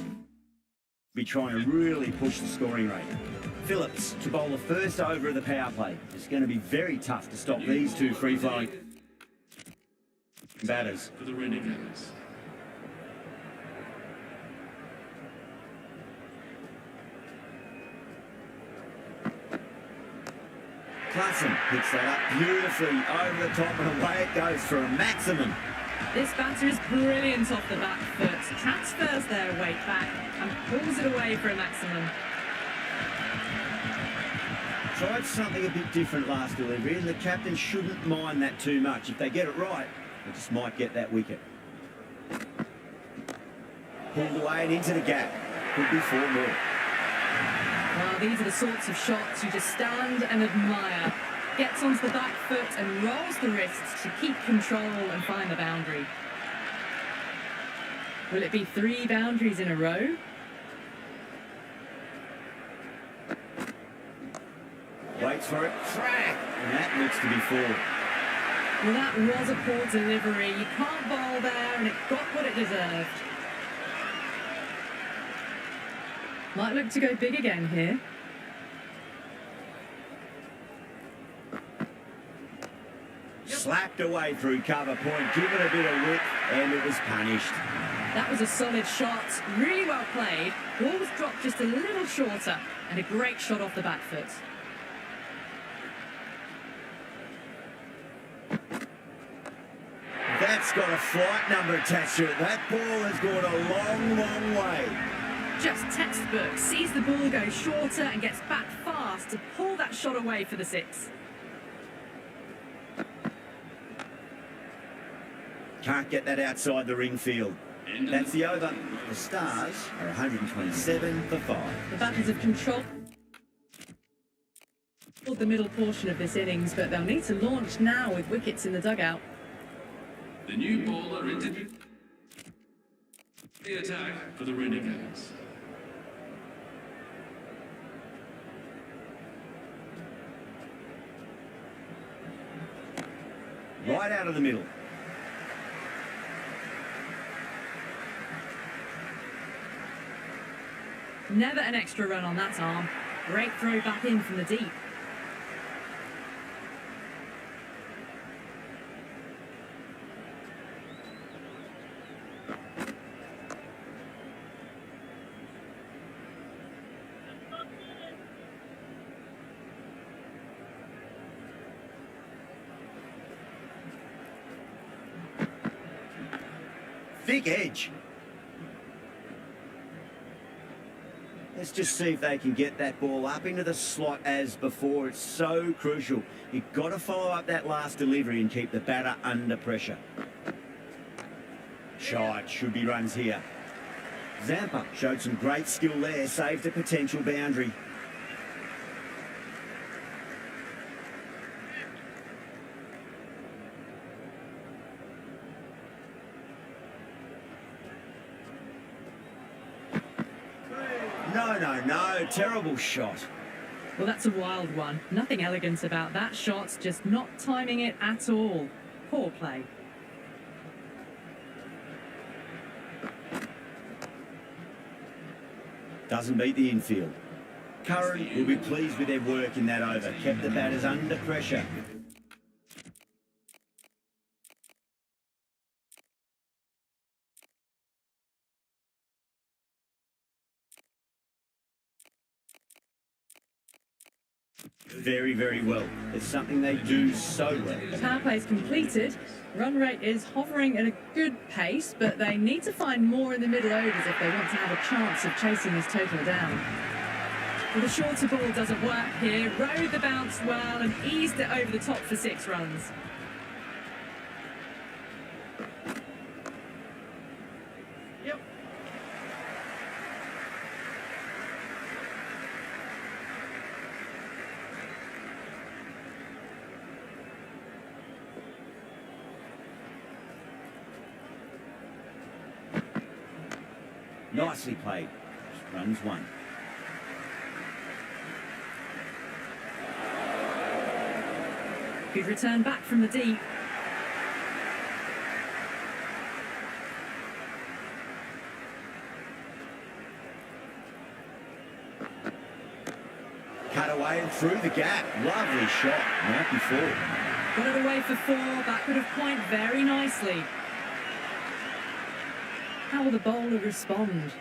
be trying to really push the scoring rate. Phillips to bowl the first over of the power play. It's going to be very tough to stop these two free-flowing batters. For the Renegades. Clarkson picks that up beautifully over the top and away it goes for a maximum. This batter is brilliant off the back foot, transfers their weight back and pulls it away for a maximum. Tried something a bit different last delivery, and the captain shouldn't mind that too much. If they get it right, they just might get that wicket. Pulled away and into the gap. Could be 4 more. Well, these are the sorts of shots you just stand and admire. Gets onto the back foot and rolls the wrists to keep control and find the boundary. Will it be 3 boundaries in a row? Waits for it, crack, and that looks to be 4. Well, that was a poor delivery. You can't bowl there, and it got what it deserved. Might look to go big again here. Slapped away through cover point, given a bit of width, and it was punished. That was a solid shot, really well played. Ball was dropped just a little shorter, and a great shot off the back foot. That's got a flight number attached to it. That ball has gone a long, long way. Just textbook, sees the ball go shorter and gets back fast to pull that shot away for the 6. Can't get that outside the ring field. That's the over. The Stars are 127 for 5. The batters have controlled the middle portion of this innings, but they'll need to launch now with wickets in the dugout. The new bowler into the attack for the Renegades. Right out of the middle. Never an extra run on that arm. Great throw back in from the deep. Big edge. Let's just see if they can get that ball up into the slot as before. It's so crucial. You've got to follow up that last delivery and keep the batter under pressure. Shot, should be runs here. Zampa showed some great skill there, saved a potential boundary. No, terrible shot. Well, that's a wild one. Nothing elegant about that shot, just not timing it at all. Poor play. Doesn't beat the infield. Curran will be pleased with their work in that over. Kept the batters under pressure. Very, very well. It's something they do so well. Power play is completed. Run rate is hovering at a good pace, but they need to find more in the middle overs if they want to have a chance of chasing this total down. Well, the shorter ball doesn't work here. Rode the bounce well and eased it over the top for 6 runs. Yep. Nicely played. Runs 1. Good return back from the deep. Cut away and through the gap. Lovely shot. Right before. Got it away for 4. That could have point very nicely. How will the bowler respond?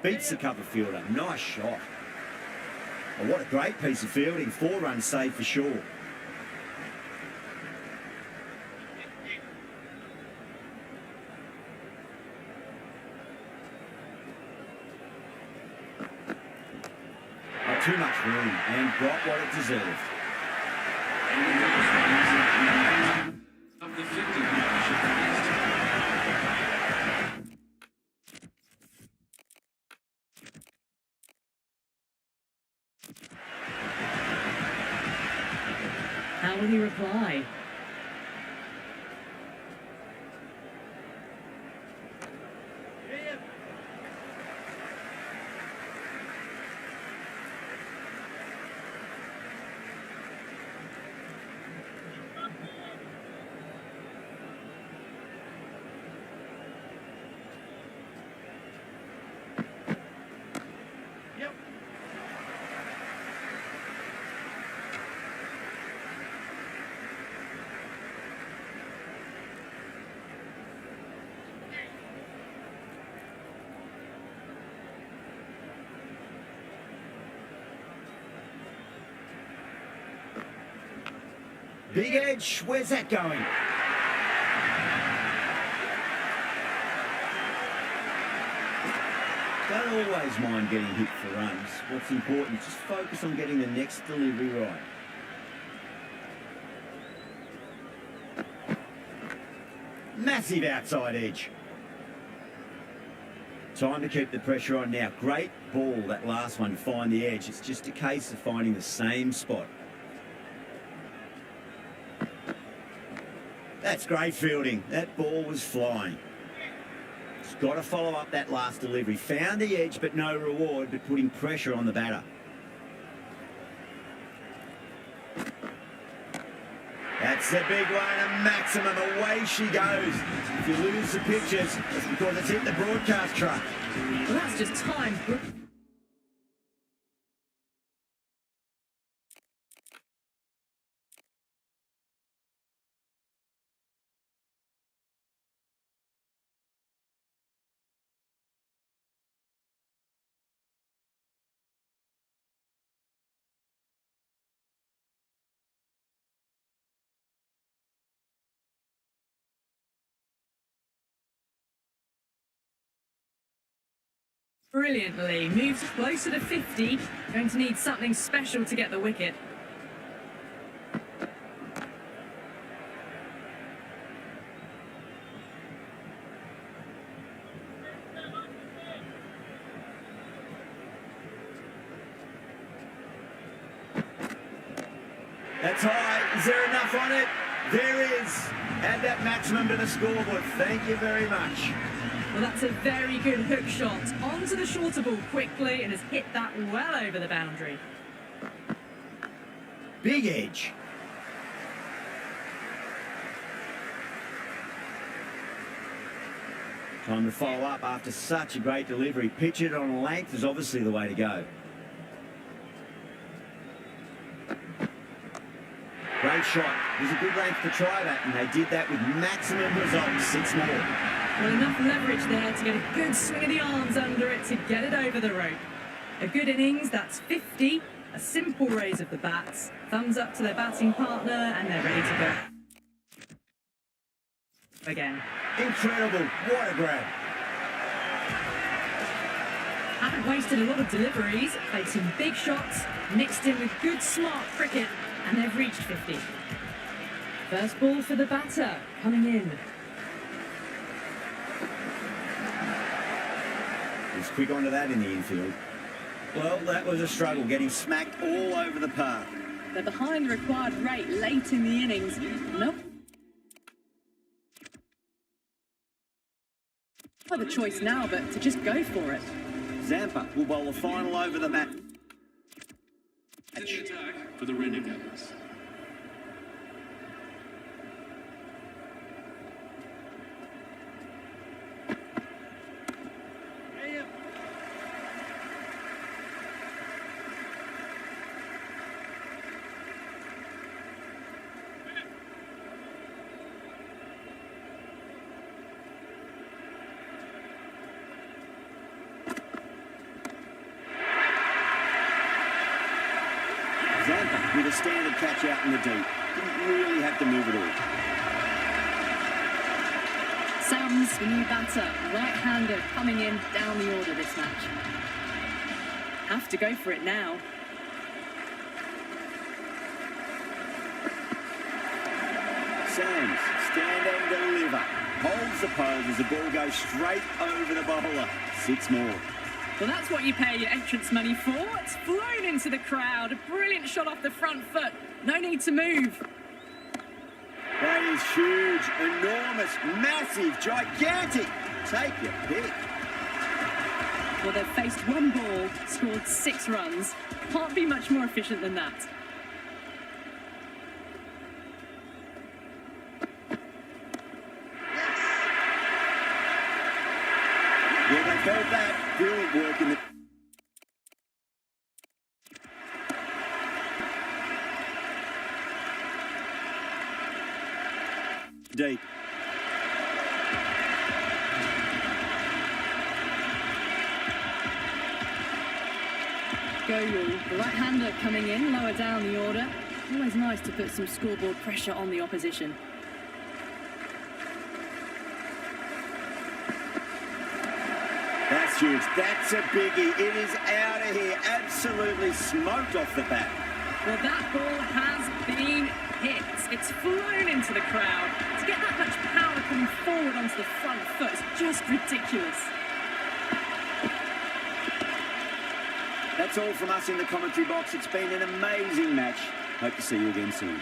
Beats the cover fielder. Nice shot. Oh, what a great piece of fielding. 4 runs saved for sure. Not too much room and got what it deserved. Of the 50 partnership against How will he reply? Big edge. Where's that going? Don't always mind getting hit for runs. What's important is just focus on getting the next delivery right. Massive outside edge. Time to keep the pressure on now. Great ball, that last one, to find the edge. It's just a case of finding the same spot. That's great fielding. That ball was flying. It's got to follow up that last delivery. Found the edge, but no reward, but putting pressure on the batter. That's the big one, a maximum. Away she goes. If you lose the pictures, it's because it's hit the broadcast truck. Well, that's just time. brilliantly. Moves closer to 50. Going to need something special to get the wicket. That's high. Is there enough on it? There is. Add that maximum to the scoreboard. Thank you very much. Well, that's a very good hook shot. Onto the shorter ball quickly and has hit that well over the boundary. Big edge. Time to follow up after such a great delivery. Pitch it on length is obviously the way to go. Great shot. There's a good length to try that, and they did that with maximum results. 6 more. Well, enough leverage there to get a good swing of the arms under it to get it over the rope. A good innings, that's 50. A simple raise of the bats. Thumbs up to their batting partner, and they're ready to go. Again. Incredible. What a grab. Haven't wasted a lot of deliveries. Played some big shots, mixed in with good smart cricket, and they've reached 50. First ball for the batter, coming in. He's quick onto that in the infield. Well, that was a struggle, getting smacked all over the park. They're behind the required rate late in the innings. Nope. Not the choice now, but to just go for it. Zampa will bowl a final over the bat. In the attack for the Renegades. Zampa with a standard catch out in the deep. Didn't really have to move at all. Sams, the new batter, right-hander coming in down the order this match. Have to go for it now. Sams, stand and deliver. Holds the pose as the ball goes straight over the bowler. 6 more. Well, that's what you pay your entrance money for. It's flown into the crowd. A brilliant shot off the front foot. No need to move. That is huge, enormous, massive, gigantic. Take your pick. Well, they've faced one ball, scored 6 runs. Can't be much more efficient than that. Yeah, they felt that. Brilliant work in the... Deep. Kohli, the right-hander coming in, lower down the order. Always nice to put some scoreboard pressure on the opposition. That's huge. That's a biggie. It is out of here. Absolutely smoked off the bat. Well, that ball has been hit. It's flown into the crowd. To get that much power coming forward onto the front foot is just ridiculous. That's all from us in the commentary box. It's been an amazing match. Hope to see you again soon.